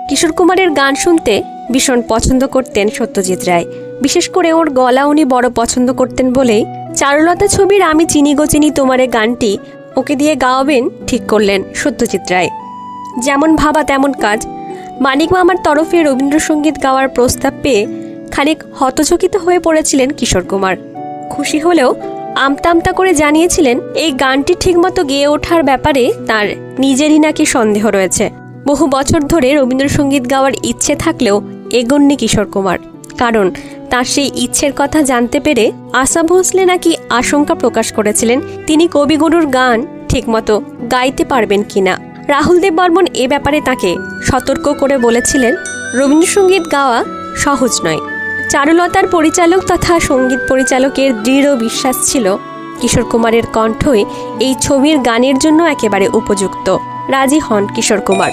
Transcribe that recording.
কিশোর কুমারের গান শুনতে ভীষণ পছন্দ করতেন সত্যজিৎ রায়। বিশেষ করে ওর গলা উনি বড় পছন্দ করতেন বলেই চারুলতা ছবির আমি চিনি গো চিনি তোমারে গানটি ওকে দিয়ে গাওয়াবেন ঠিক করলেন সত্যজিৎ রায়। যেমন ভাবা তেমন কাজ। মানিক মামার তরফে রবীন্দ্রসঙ্গীত গাওয়ার প্রস্তাব পেয়ে খানিক হতচকিত হয়ে পড়েছিলেন কিশোর কুমার। খুশি হলেও আমতা আমতা করে জানিয়েছিলেন এই গানটি ঠিকমতো গেয়ে ওঠার ব্যাপারে তার নিজেরই নাকি সন্দেহ রয়েছে। বহু বছর ধরে রবীন্দ্রসঙ্গীত গাওয়ার ইচ্ছে থাকলেও এগোননি কিশোর কুমার, কারণ তার সেই ইচ্ছের কথা জানতে পেরে আশা ভোসলে নাকি আশঙ্কা প্রকাশ করেছিলেন তিনি কবিগুরুর গান ঠিকমতো গাইতে পারবেন কিনা। রাহুল দেব বর্মন এ ব্যাপারে তাকে সতর্ক করে বলেছিলেন রবীন্দ্রসঙ্গীত গাওয়া সহজ নয়। চারুলতার পরিচালক তথা সঙ্গীত পরিচালকের দৃঢ় বিশ্বাস ছিল কিশোর কুমারের কণ্ঠই এই ছবির গানের জন্য একেবারে উপযুক্ত। রাজি হন কিশোর কুমার।